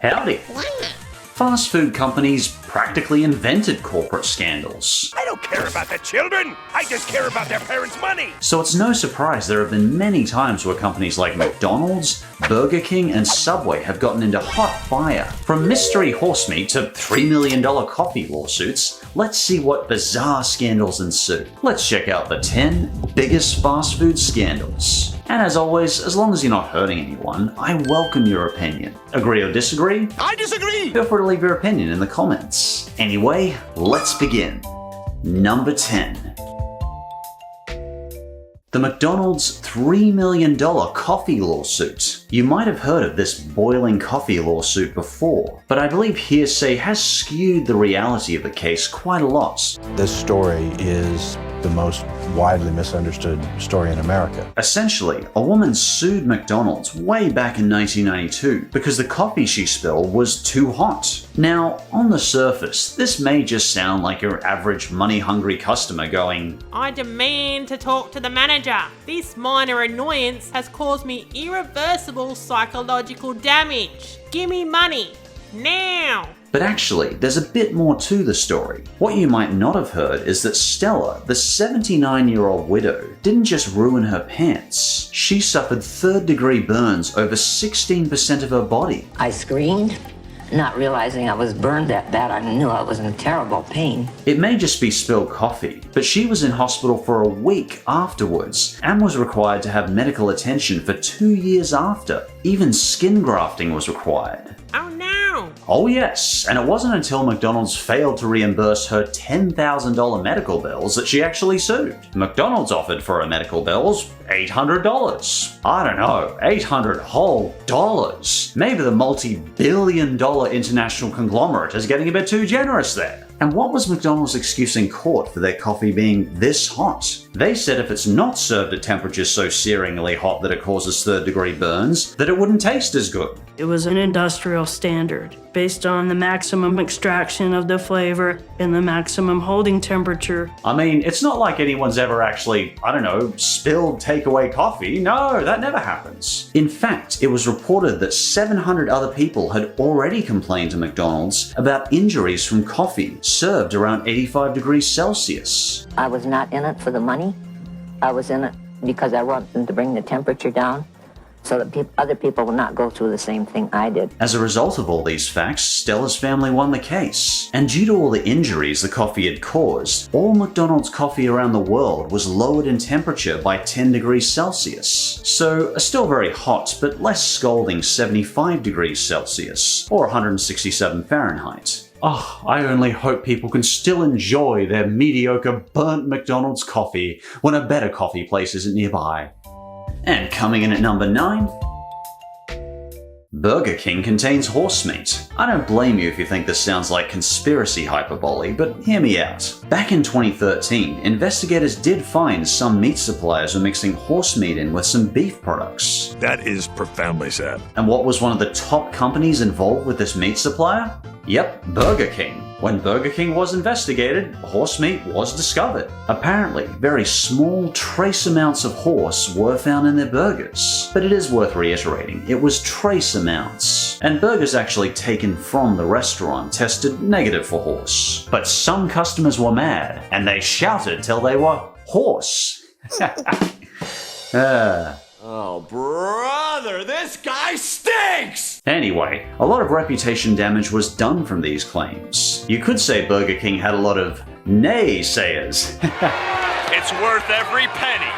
Howdy. Fast food companies practically invented corporate scandals. I don't care about the children. I just care about their parents' money. So it's no surprise there have been many times where companies like McDonald's, Burger King, and Subway have gotten into hot fire. From mystery horse meat to $3 million coffee lawsuits, let's see what bizarre scandals ensue. Let's check out the 10 biggest fast food scandals. And as always, as long as you're not hurting anyone, I welcome your opinion. Agree or disagree? I disagree. Feel free to leave your opinion in the comments. Anyway, let's begin. Number 10. The McDonald's $3 million coffee lawsuit. You might have heard of this boiling coffee lawsuit before, but I believe hearsay has skewed the reality of the case quite a lot. This story is the most widely misunderstood story in America. Essentially, a woman sued McDonald's way back in 1992 because the coffee she spilled was too hot. Now, on the surface, this may just sound like your average money-hungry customer going, I demand to talk to the manager. This minor annoyance has caused me irreversible psychological damage. Give me money. Now! But actually, there's a bit more to the story. What you might not have heard is that Stella, the 79-year-old widow, didn't just ruin her pants. She suffered third-degree burns over 16% of her body. I screamed, not realizing I was burned that bad. I knew I was in terrible pain. It may just be spilled coffee, but she was in hospital for a week afterwards and was required to have medical attention for 2 years after. Even skin grafting was required. Oh no! Oh yes, and it wasn't until McDonald's failed to reimburse her $10,000 medical bills that she actually sued. McDonald's offered for her medical bills $800. I don't know, $800 whole dollars. Maybe the multi-billion-dollar international conglomerate is getting a bit too generous there. And what was McDonald's excuse in court for their coffee being this hot? They said if it's not served at temperatures so searingly hot that it causes third-degree burns, that it wouldn't taste as good. It was an industrial standard based on the maximum extraction of the flavor and the maximum holding temperature. I mean, it's not like anyone's ever actually, I don't know, spilled takeaway coffee. No, that never happens. In fact, it was reported that 700 other people had already complained to McDonald's about injuries from coffee served around 85 degrees Celsius. I was not in it for the money. I was in it because I wanted to bring the temperature down so that other people will not go through the same thing I did. As a result of all these facts, Stella's family won the case. And due to all the injuries the coffee had caused, all McDonald's coffee around the world was lowered in temperature by 10 degrees Celsius. So, a still very hot but less scalding 75 degrees Celsius, or 167 Fahrenheit. Oh, I only hope people can still enjoy their mediocre burnt McDonald's coffee when a better coffee place isn't nearby. And coming in at number 9, Burger King contains horse meat. I don't blame you if you think this sounds like conspiracy hyperbole, but hear me out. Back in 2013, investigators did find some meat suppliers were mixing horse meat in with some beef products. That is profoundly sad. And what was one of the top companies involved with this meat supplier? Yep, Burger King. When Burger King was investigated, horse meat was discovered. Apparently, very small, trace amounts of horse were found in their burgers. But it is worth reiterating, it was trace amounts. And burgers actually taken from the restaurant tested negative for horse. But some customers were mad, and they shouted till they were hoarse. Oh, brother, this guy stinks! Anyway, a lot of reputation damage was done from these claims. You could say Burger King had a lot of naysayers. It's worth every penny.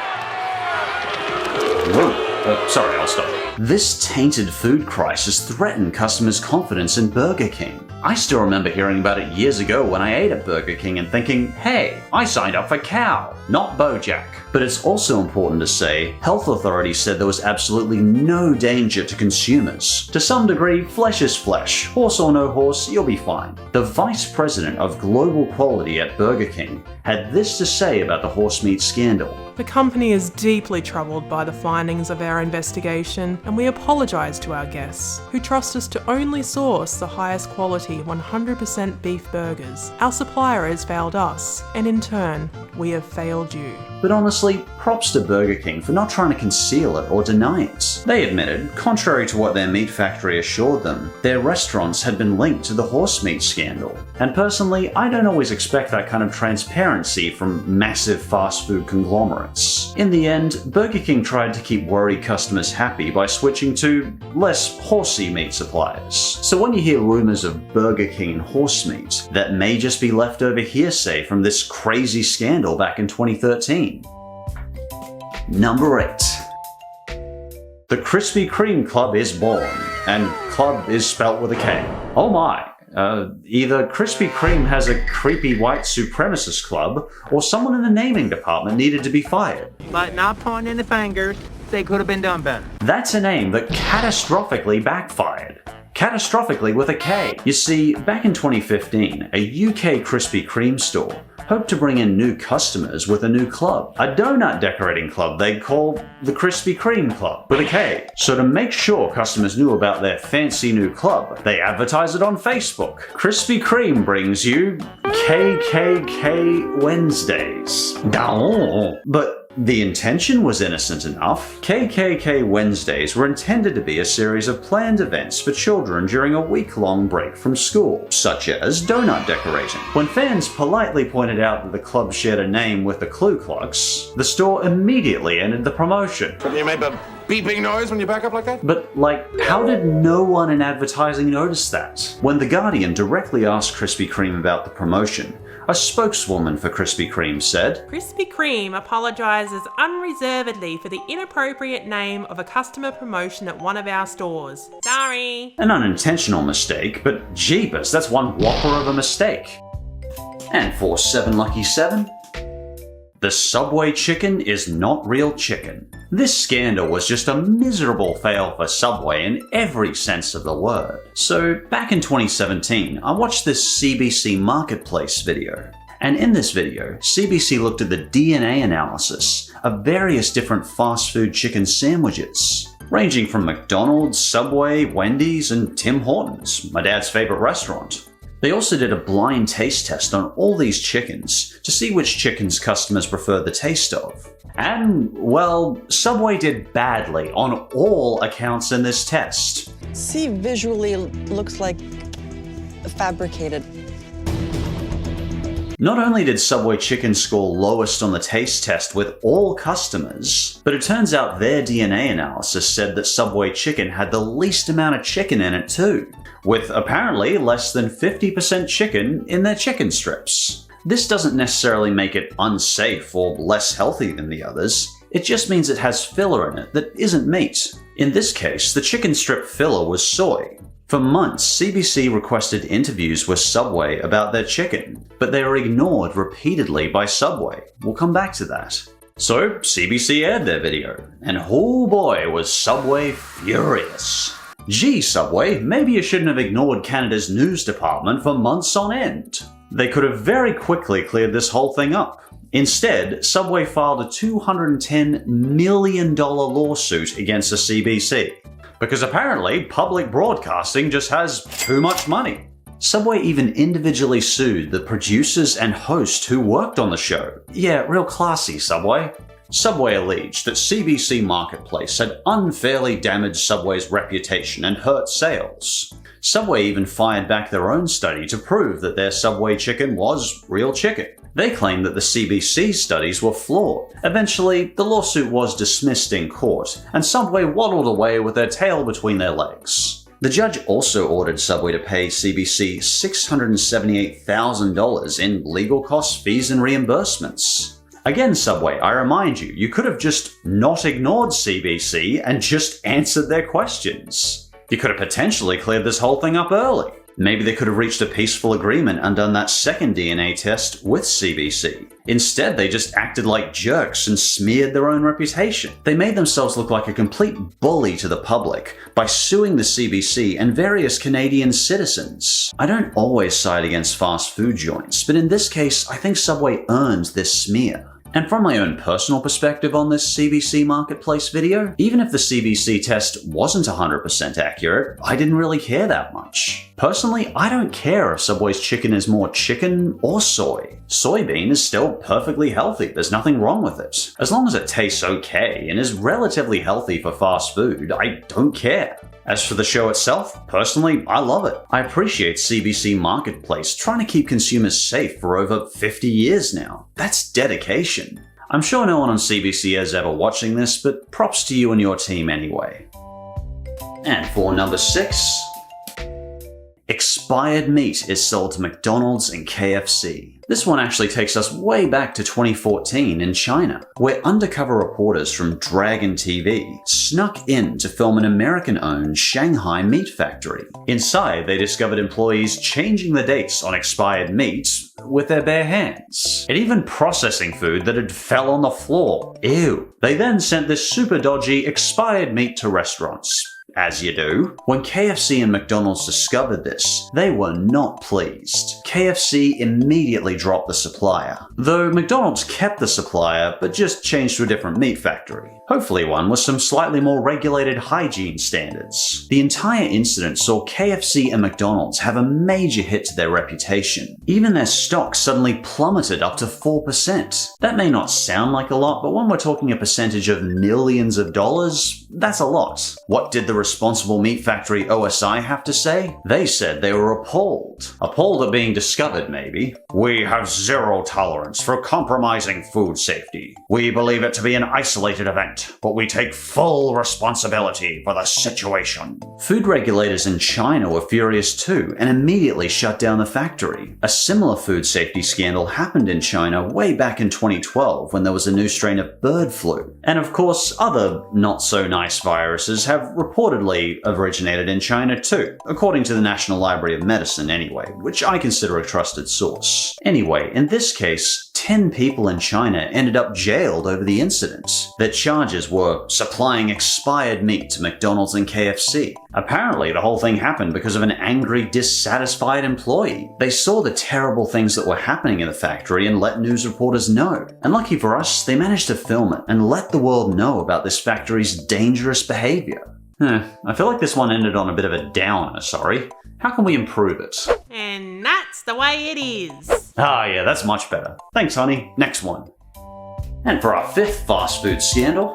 Whoa, sorry, I'll stop. This tainted food crisis threatened customers' confidence in Burger King. I still remember hearing about it years ago when I ate at Burger King and thinking, hey, I signed up for cow, not Bojack. But it's also important to say, health authorities said there was absolutely no danger to consumers. To some degree, flesh is flesh. Horse or no horse, you'll be fine. The vice president of global quality at Burger King had this to say about the horse meat scandal. The company is deeply troubled by the findings of our investigation, and we apologise to our guests, who trust us to only source the highest quality 100% beef burgers. Our supplier has failed us, and in turn, we have failed you. But honestly, props to Burger King for not trying to conceal it or deny it. They admitted, contrary to what their meat factory assured them, their restaurants had been linked to the horse meat scandal. And personally, I don't always expect that kind of transparency from massive fast food conglomerates. In the end, Burger King tried to keep worried customers happy by switching to less horsey meat suppliers. So when you hear rumors of Burger King and horse meat, that may just be leftover hearsay from this crazy scandal back in 2013. Number 8. The Krispy Kreme Club is born, and club is spelt with a K. Oh my. Either Krispy Kreme has a creepy white supremacist club, or someone in the naming department needed to be fired. But not pointing the fingers, they could have been done better. That's a name that catastrophically backfired. Catastrophically with a K. You see, back in 2015, a UK Krispy Kreme store hoped to bring in new customers with a new club, a donut decorating club they'd call the Krispy Kreme Club, with a K. So to make sure customers knew about their fancy new club, they advertised it on Facebook. Krispy Kreme brings you KKK Wednesdays. But the intention was innocent enough. KKK Wednesdays were intended to be a series of planned events for children during a week-long break from school, such as donut decorating. When fans politely pointed out that the club shared a name with the Ku Klux, the store immediately ended the promotion. Can you make a beeping noise when you back up like that? But, how did no one in advertising notice that? When The Guardian directly asked Krispy Kreme about the promotion, a spokeswoman for Krispy Kreme said, Krispy Kreme apologises unreservedly for the inappropriate name of a customer promotion at one of our stores. Sorry. An unintentional mistake, but jeepers, that's one whopper of a mistake. And for 7 lucky 7, the Subway chicken is not real chicken. This scandal was just a miserable fail for Subway in every sense of the word. So back in 2017, I watched this CBC Marketplace video. And in this video, CBC looked at the DNA analysis of various different fast food chicken sandwiches, ranging from McDonald's, Subway, Wendy's, and Tim Hortons, my dad's favorite restaurant. They also did a blind taste test on all these chickens to see which chickens customers prefer the taste of. And, well, Subway did badly on all accounts in this test. See, visually looks like fabricated. Not only did Subway chicken score lowest on the taste test with all customers, but it turns out their DNA analysis said that Subway chicken had the least amount of chicken in it too, with apparently less than 50% chicken in their chicken strips. This doesn't necessarily make it unsafe or less healthy than the others, it just means it has filler in it that isn't meat. In this case, the chicken strip filler was soy. For months, CBC requested interviews with Subway about their chicken, but they were ignored repeatedly by Subway. We'll come back to that. So, CBC aired their video, and oh boy was Subway furious. Gee, Subway, maybe you shouldn't have ignored Canada's news department for months on end. They could have very quickly cleared this whole thing up. Instead, Subway filed a $210 million lawsuit against the CBC. Because apparently, public broadcasting just has too much money. Subway even individually sued the producers and host who worked on the show. Yeah, real classy, Subway. Subway alleged that CBC Marketplace had unfairly damaged Subway's reputation and hurt sales. Subway even fired back their own study to prove that their Subway chicken was real chicken. They claimed that the CBC studies were flawed. Eventually, the lawsuit was dismissed in court, and Subway waddled away with their tail between their legs. The judge also ordered Subway to pay CBC $678,000 in legal costs, fees, and reimbursements. Again, Subway, I remind you, you could have just not ignored CBC and just answered their questions. You could have potentially cleared this whole thing up early. Maybe they could have reached a peaceful agreement and done that second DNA test with CBC. Instead, they just acted like jerks and smeared their own reputation. They made themselves look like a complete bully to the public by suing the CBC and various Canadian citizens. I don't always side against fast food joints, but in this case, I think Subway earned this smear. And from my own personal perspective on this CBC Marketplace video, even if the CBC test wasn't 100% accurate, I didn't really care that much. Personally, I don't care if Subway's chicken is more chicken or soy. Soybean is still perfectly healthy, there's nothing wrong with it. As long as it tastes okay and is relatively healthy for fast food, I don't care. As for the show itself, personally, I love it. I appreciate CBC Marketplace trying to keep consumers safe for over 50 years now. That's dedication. I'm sure no one on CBC is ever watching this, but props to you and your team anyway. And for number 6, expired meat is sold to McDonald's and KFC. This one actually takes us way back to 2014 in China, where undercover reporters from Dragon TV snuck in to film an American-owned Shanghai meat factory. Inside, they discovered employees changing the dates on expired meat with their bare hands, and even processing food that had fell on the floor. Ew. They then sent this super dodgy expired meat to restaurants. As you do. When KFC and McDonald's discovered this, they were not pleased. KFC immediately dropped the supplier, though McDonald's kept the supplier but just changed to a different meat factory. Hopefully one with some slightly more regulated hygiene standards. The entire incident saw KFC and McDonald's have a major hit to their reputation. Even their stock suddenly plummeted up to 4%. That may not sound like a lot, but when we're talking a percentage of millions of dollars, that's a lot. What did the responsible meat factory OSI have to say? They said they were appalled. Appalled at being discovered, maybe. We have zero tolerance for compromising food safety. We believe it to be an isolated event, but we take full responsibility for the situation. Food regulators in China were furious too and immediately shut down the factory. A similar food safety scandal happened in China way back in 2012 when there was a new strain of bird flu. And of course, other not-so-nice viruses have reportedly originated in China too, according to the National Library of Medicine anyway, which I consider a trusted source. Anyway, in this case, 10 people in China ended up jailed over the incident. Their charges were supplying expired meat to McDonald's and KFC. Apparently, the whole thing happened because of an angry, dissatisfied employee. They saw the terrible things that were happening in the factory and let news reporters know. And lucky for us, they managed to film it and let the world know about this factory's dangerous behavior. I feel like this one ended on a bit of a downer, sorry. How can we improve it? And that's the way it is. Ah, yeah, that's much better. Thanks, honey. Next one. And for our 5th fast food scandal,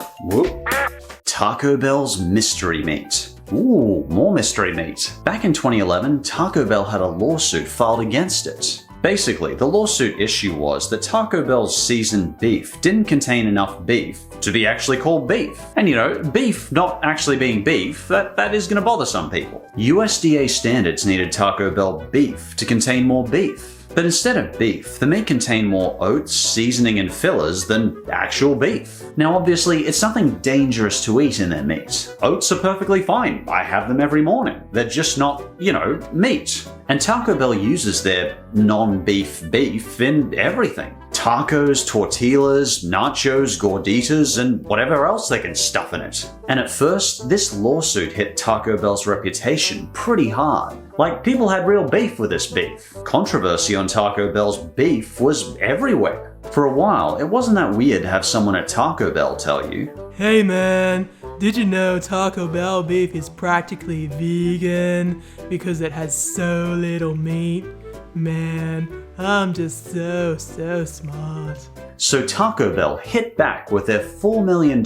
Taco Bell's mystery meat. Ooh, more mystery meat. Back in 2011, Taco Bell had a lawsuit filed against it. Basically, the lawsuit issue was that Taco Bell's seasoned beef didn't contain enough beef to be actually called beef. And you know, beef not actually being beef, that is gonna bother some people. USDA standards needed Taco Bell beef to contain more beef. But instead of beef, the meat contained more oats, seasoning, and fillers than actual beef. Now obviously, it's nothing dangerous to eat in their meat. Oats are perfectly fine. I have them every morning. They're just not, you know, meat. And Taco Bell uses their non-beef beef in everything. Tacos, tortillas, nachos, gorditas, and whatever else they can stuff in it. And at first, this lawsuit hit Taco Bell's reputation pretty hard. Like, people had real beef with this beef. Controversy on Taco Bell's beef was everywhere. For a while, it wasn't that weird to have someone at Taco Bell tell you, Hey man, did you know Taco Bell beef is practically vegan because it has so little meat? Man, I'm just so smart. So Taco Bell hit back with their $4 million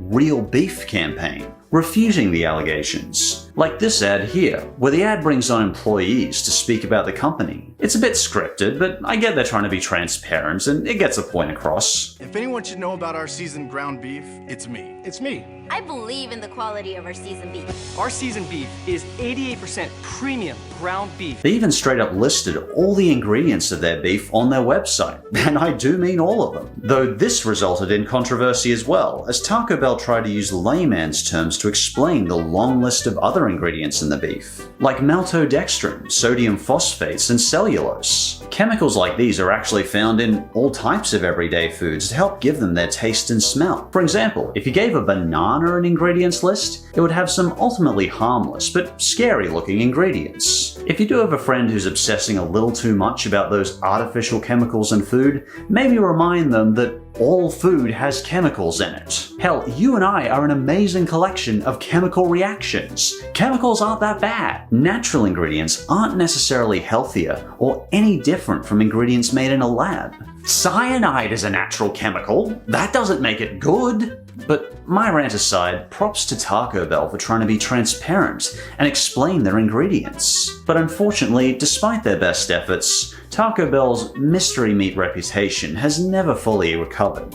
Real Beef campaign, refuting the allegations. Like this ad here, where the ad brings on employees to speak about the company. It's a bit scripted, but I get they're trying to be transparent and it gets a point across. If anyone should know about our seasoned ground beef, it's me. It's me. I believe in the quality of our seasoned beef. Our seasoned beef is 88% premium ground beef. They even straight up listed all the ingredients of their beef on their website, and I do mean all of them. Though this resulted in controversy as well, as Taco Bell tried to use layman's terms to explain the long list of other ingredients in the beef, like maltodextrin, sodium phosphates, and cellulose. Chemicals like these are actually found in all types of everyday foods to help give them their taste and smell. For example, if you gave a banana an ingredients list, it would have some ultimately harmless but scary looking ingredients. If you do have a friend who's obsessing a little too much about those artificial chemicals in food, maybe remind them that all food has chemicals in it. Hell, you and I are an amazing collection of chemical reactions. Chemicals aren't that bad. Natural ingredients aren't necessarily healthier or any different from ingredients made in a lab. Cyanide is a natural chemical. That doesn't make it good. But my rant aside, props to Taco Bell for trying to be transparent and explain their ingredients. But unfortunately, despite their best efforts, Taco Bell's mystery meat reputation has never fully recovered.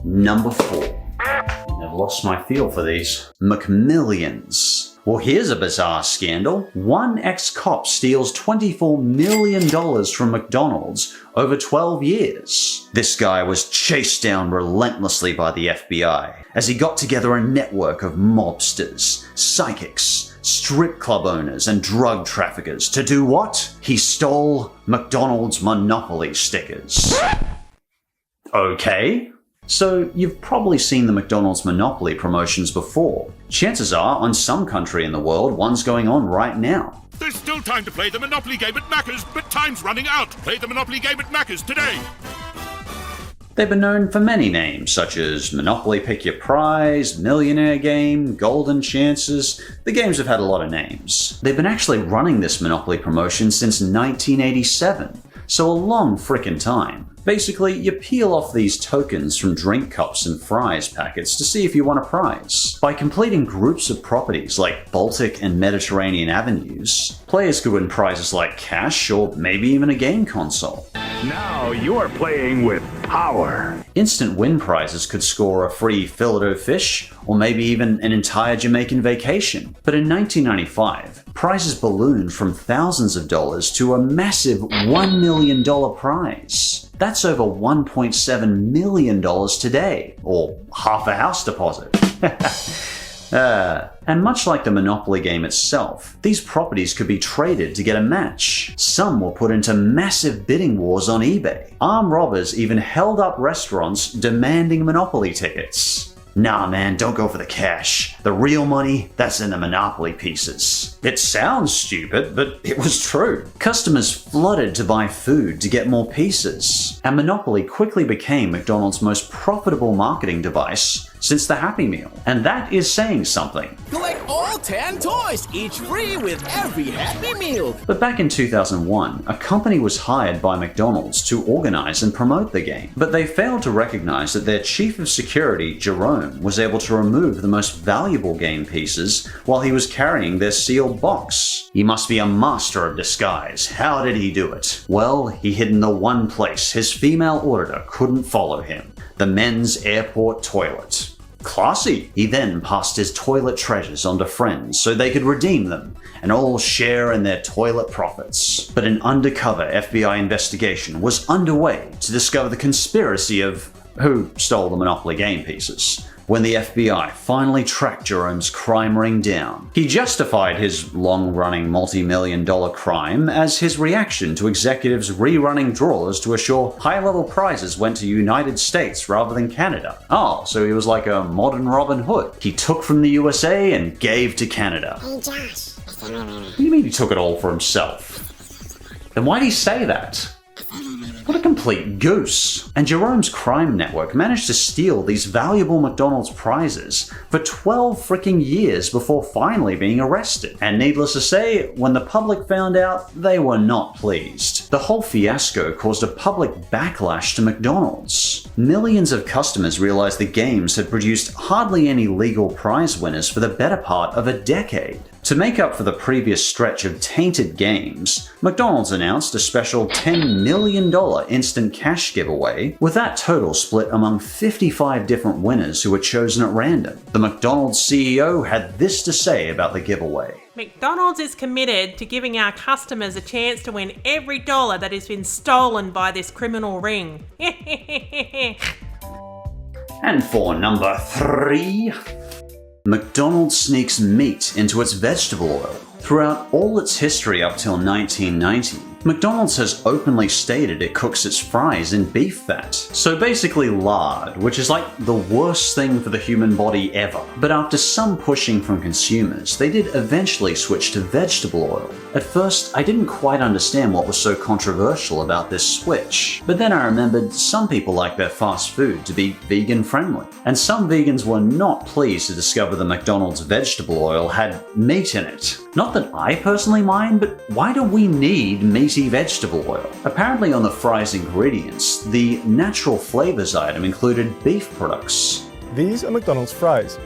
Number 4. I've lost my feel for these. McMillions. Well, here's a bizarre scandal. One ex-cop steals $24 million from McDonald's over 12 years. This guy was chased down relentlessly by the FBI as he got together a network of mobsters, psychics, strip club owners, and drug traffickers to do what? He stole McDonald's Monopoly stickers. Okay. So, you've probably seen the McDonald's Monopoly promotions before. Chances are, on some country in the world, one's going on right now. There's still time to play the Monopoly game at Macca's, but time's running out. Play the Monopoly game at Macca's today. They've been known for many names, such as Monopoly Pick Your Prize, Millionaire Game, Golden Chances. The games have had a lot of names. They've been actually running this Monopoly promotion since 1987, so a long frickin' time. Basically, you peel off these tokens from drink cups and fries packets to see if you want a prize. By completing groups of properties like Baltic and Mediterranean avenues, players could win prizes like cash or maybe even a game console. Now you're playing with power. Instant win prizes could score a free filet-o-fish or maybe even an entire Jamaican vacation. But in 1995, prizes ballooned from thousands of dollars to a massive $1 million prize. That's over $1.7 million today, or half a house deposit. And much like the Monopoly game itself, these properties could be traded to get a match. Some were put into massive bidding wars on eBay. Armed robbers even held up restaurants demanding Monopoly tickets. Nah man, don't go for the cash. The real money, that's in the Monopoly pieces. It sounds stupid, but it was true. Customers flooded to buy food to get more pieces, and Monopoly quickly became McDonald's most profitable marketing device since the Happy Meal. And that is saying something. Collect all 10 toys, each free with every Happy Meal. But back in 2001, a company was hired by McDonald's to organize and promote the game. But they failed to recognize that their chief of security, Jerome, was able to remove the most valuable game pieces while he was carrying their sealed box. He must be a master of disguise. How did he do it? Well, he hid in the one place his female auditor couldn't follow him, the men's airport toilet. Classy! He then passed his toilet treasures onto friends so they could redeem them and all share in their toilet profits. But an undercover FBI investigation was underway to discover the conspiracy of who stole the Monopoly game pieces. When the FBI finally tracked Jerome's crime ring down, he justified his long-running multi-million-dollar crime as his reaction to executives rerunning drawers to assure high-level prizes went to United States rather than Canada. Oh, so he was like a modern Robin Hood. He took from the USA and gave to Canada. Hey Josh. What do you mean he took it all for himself? Then why'd he say that? What a complete goose. And Jerome's crime network managed to steal these valuable McDonald's prizes for 12 freaking years before finally being arrested. And needless to say, when the public found out, they were not pleased. The whole fiasco caused a public backlash to McDonald's. Millions of customers realized the games had produced hardly any legal prize winners for the better part of a decade. To make up for the previous stretch of tainted games, McDonald's announced a special $10 million instant cash giveaway, with that total split among 55 different winners who were chosen at random. The McDonald's CEO had this to say about the giveaway. McDonald's is committed to giving our customers a chance to win every dollar that has been stolen by this criminal ring. And for number 3... McDonald's sneaks meat into its vegetable oil. Throughout all its history up till 1990, McDonald's has openly stated it cooks its fries in beef fat, so basically lard, which is like the worst thing for the human body ever. But after some pushing from consumers, they did eventually switch to vegetable oil. At first, I didn't quite understand what was so controversial about this switch, but then I remembered some people like their fast food to be vegan friendly, and some vegans were not pleased to discover the McDonald's vegetable oil had meat in it. Not that I personally mind, but why do we need meaty vegetable oil? Apparently on the fries ingredients, the natural flavors item included beef products. These are McDonald's fries.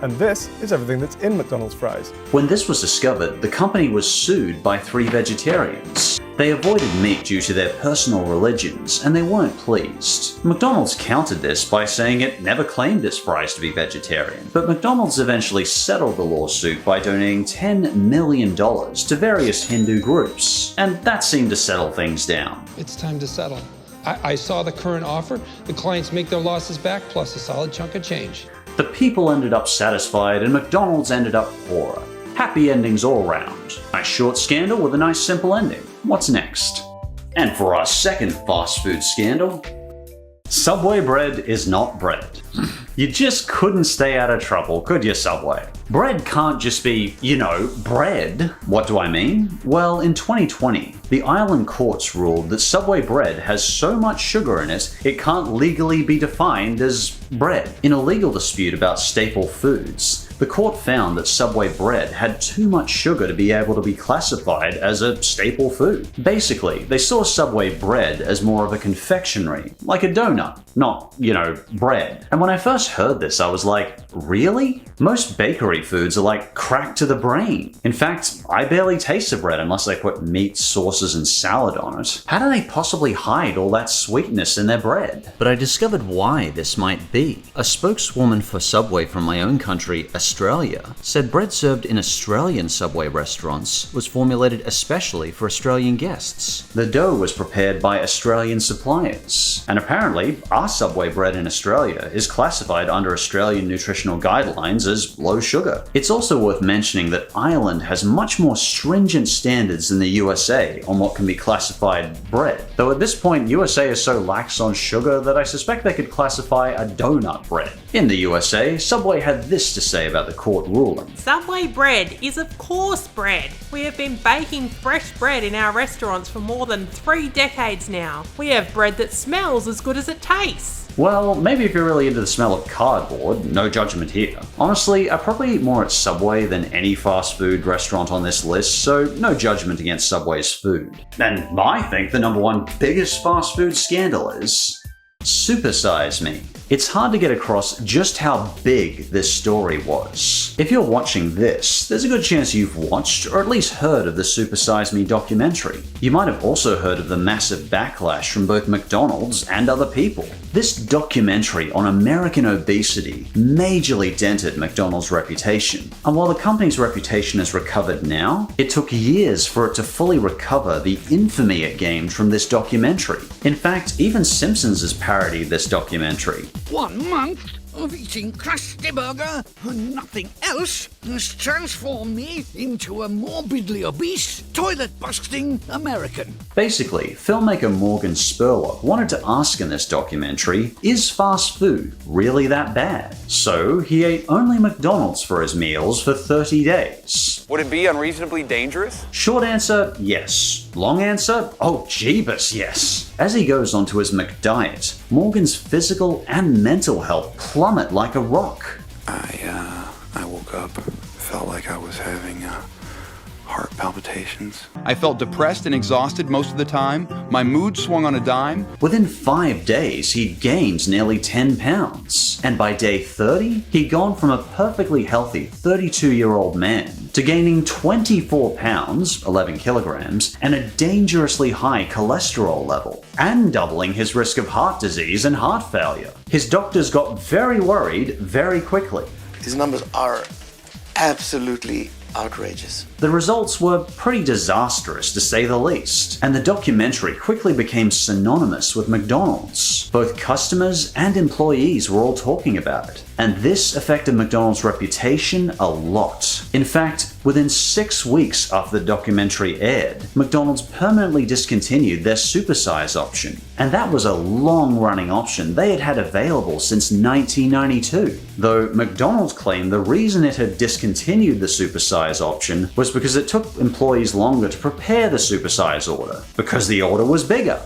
And this is everything that's in McDonald's fries. When this was discovered, the company was sued by 3 vegetarians. They avoided meat due to their personal religions, and they weren't pleased. McDonald's countered this by saying it never claimed its fries to be vegetarian, but McDonald's eventually settled the lawsuit by donating $10 million to various Hindu groups, and that seemed to settle things down. It's time to settle. I saw the current offer. The clients make their losses back plus a solid chunk of change. The people ended up satisfied and McDonald's ended up poorer. Happy endings all round. Nice short scandal with a nice simple ending. What's next? And for our second fast food scandal, Subway bread is not bread. You just couldn't stay out of trouble, could you, Subway? Bread can't just be, bread. What do I mean? Well, in 2020, the Ireland courts ruled that Subway bread has so much sugar in it, it can't legally be defined as bread. In a legal dispute about staple foods, the court found that Subway bread had too much sugar to be able to be classified as a staple food. Basically, they saw Subway bread as more of a confectionery, like a donut, not, bread. And when I first heard this, I was like, really? Most bakery foods are like crack to the brain. In fact, I barely taste the bread unless they put meat, sauces, and salad on it. How do they possibly hide all that sweetness in their bread? But I discovered why this might be. A spokeswoman for Subway from my own country, Australia, said bread served in Australian Subway restaurants was formulated especially for Australian guests. The dough was prepared by Australian suppliers, and apparently our Subway bread in Australia is classified under Australian nutritional guidelines as low sugar. It's also worth mentioning that Ireland has much more stringent standards than the USA on what can be classified bread, though at this point USA is so lax on sugar that I suspect they could classify a donut bread. In the USA, Subway had this to say about the court ruling. Subway bread is of course bread. We have been baking fresh bread in our restaurants for more than 3 decades now. We have bread that smells as good as it tastes. Well, maybe if you're really into the smell of cardboard, no judgment here. Honestly, I probably eat more at Subway than any fast food restaurant on this list, so no judgment against Subway's food. And I think the #1 biggest fast food scandal is Supersize Me. It's hard to get across just how big this story was. If you're watching this, there's a good chance you've watched or at least heard of the Supersize Me documentary. You might have also heard of the massive backlash from both McDonald's and other people. This documentary on American obesity majorly dented McDonald's reputation, and while the company's reputation has recovered now, it took years for it to fully recover the infamy it gained from this documentary. In fact, even Simpsons has parodied this documentary. 1 month of eating Krusty Burger and nothing else has transformed me into a morbidly obese, toilet-busting American. Basically, filmmaker Morgan Spurlock wanted to ask in this documentary, is fast food really that bad? So he ate only McDonald's for his meals for 30 days. Would it be unreasonably dangerous? Short answer, yes. Long answer, oh jeebus, yes. As he goes on to his McDiet, Morgan's physical and mental health plummet like a rock. I woke up, felt like I was having heart palpitations. I felt depressed and exhausted most of the time. My mood swung on a dime. Within 5 days, he'd gained nearly 10 pounds. And by day 30, he'd gone from a perfectly healthy 32-year-old man to gaining 24 pounds, 11 kilograms, and a dangerously high cholesterol level, and doubling his risk of heart disease and heart failure. His doctors got very worried very quickly. These numbers are absolutely outrageous. The results were pretty disastrous to say the least, and the documentary quickly became synonymous with McDonald's. Both customers and employees were all talking about it, and this affected McDonald's reputation a lot. In fact, Within 6 weeks after the documentary aired, McDonald's permanently discontinued their Supersize option. And that was a long-running option they had had available since 1992. Though McDonald's claimed the reason it had discontinued the Supersize option was because it took employees longer to prepare the Supersize order, because the order was bigger.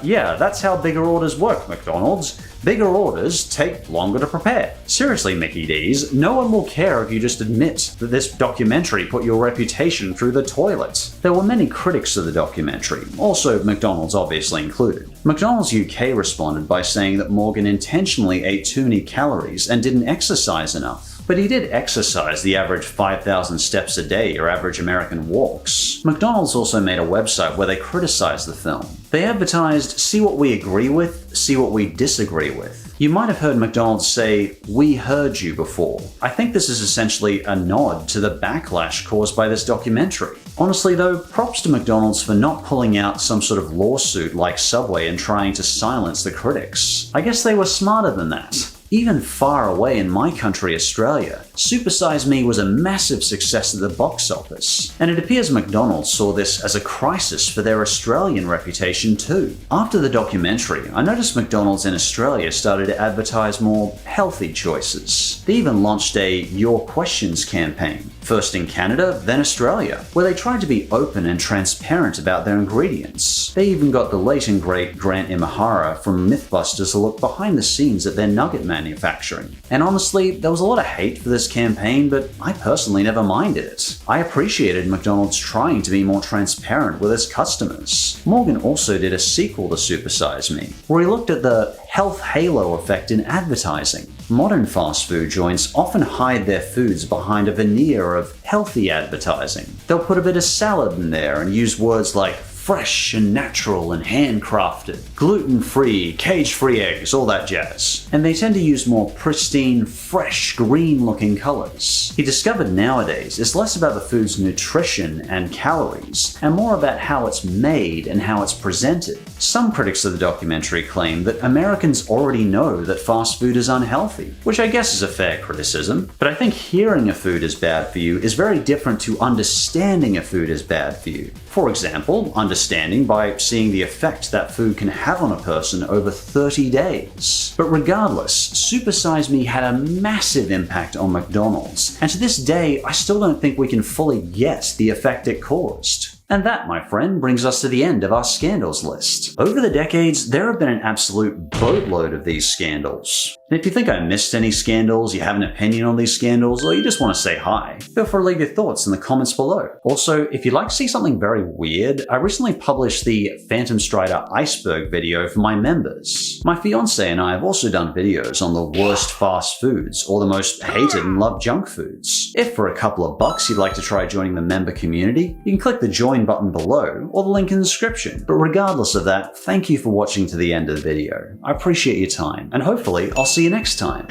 Yeah, that's how bigger orders work, McDonald's. Bigger orders take longer to prepare. Seriously, Mickey D's, no one will care if you just admit that this documentary put your reputation through the toilet. There were many critics of the documentary, also McDonald's obviously included. McDonald's UK responded by saying that Morgan intentionally ate too many calories and didn't exercise enough. But he did exercise the average 5,000 steps a day or average American walks. McDonald's also made a website where they criticized the film. They advertised, see what we agree with, see what we disagree with. You might have heard McDonald's say, we heard you before. I think this is essentially a nod to the backlash caused by this documentary. Honestly though, props to McDonald's for not pulling out some sort of lawsuit like Subway and trying to silence the critics. I guess they were smarter than that. Even far away in my country, Australia, Supersize Me was a massive success at the box office, and it appears McDonald's saw this as a crisis for their Australian reputation too. After the documentary, I noticed McDonald's in Australia started to advertise more healthy choices. They even launched a Your Questions campaign, first in Canada, then Australia, where they tried to be open and transparent about their ingredients. They even got the late and great Grant Imahara from Mythbusters to look behind the scenes at their nugget manufacturing. And honestly, there was a lot of hate for this campaign, but I personally never minded it. I appreciated McDonald's trying to be more transparent with its customers. Morgan also did a sequel to Supersize Me, where he looked at the health halo effect in advertising. Modern fast food joints often hide their foods behind a veneer of healthy advertising. They'll put a bit of salad in there and use words like fresh and natural and handcrafted, gluten-free, cage-free eggs, all that jazz. And they tend to use more pristine, fresh, green-looking colors. He discovered nowadays it's less about the food's nutrition and calories, and more about how it's made and how it's presented. Some critics of the documentary claim that Americans already know that fast food is unhealthy, which I guess is a fair criticism, but I think hearing a food is bad for you is very different to understanding a food is bad for you. For example, understanding by seeing the effect that food can have on a person over 30 days. But regardless, Supersize Me had a massive impact on McDonald's, and to this day, I still don't think we can fully get the effect it caused. And that, my friend, brings us to the end of our scandals list. Over the decades, there have been an absolute boatload of these scandals. And if you think I missed any scandals, you have an opinion on these scandals, or you just want to say hi, feel free to leave your thoughts in the comments below. Also, if you'd like to see something very weird, I recently published the PhantomStrider iceberg video for my members. My fiance and I have also done videos on the worst fast foods, or the most hated and loved junk foods. If for a couple of bucks you'd like to try joining the member community, you can click the join button below or the link in the description. But regardless of that, thank you for watching to the end of the video. I appreciate your time, and hopefully I'll see you next time.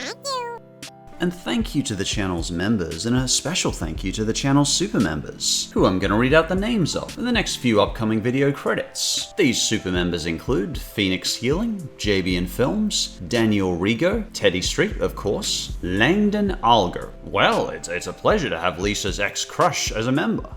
And thank you to the channel's members, and a special thank you to the channel's super members, who I'm going to read out the names of in the next few upcoming video credits. These super members include Phoenix Healing, JB Films, Daniel Rigo, Teddy Street, of course, Langdon Alger. Well, it's a pleasure to have Lisa's ex-crush as a member.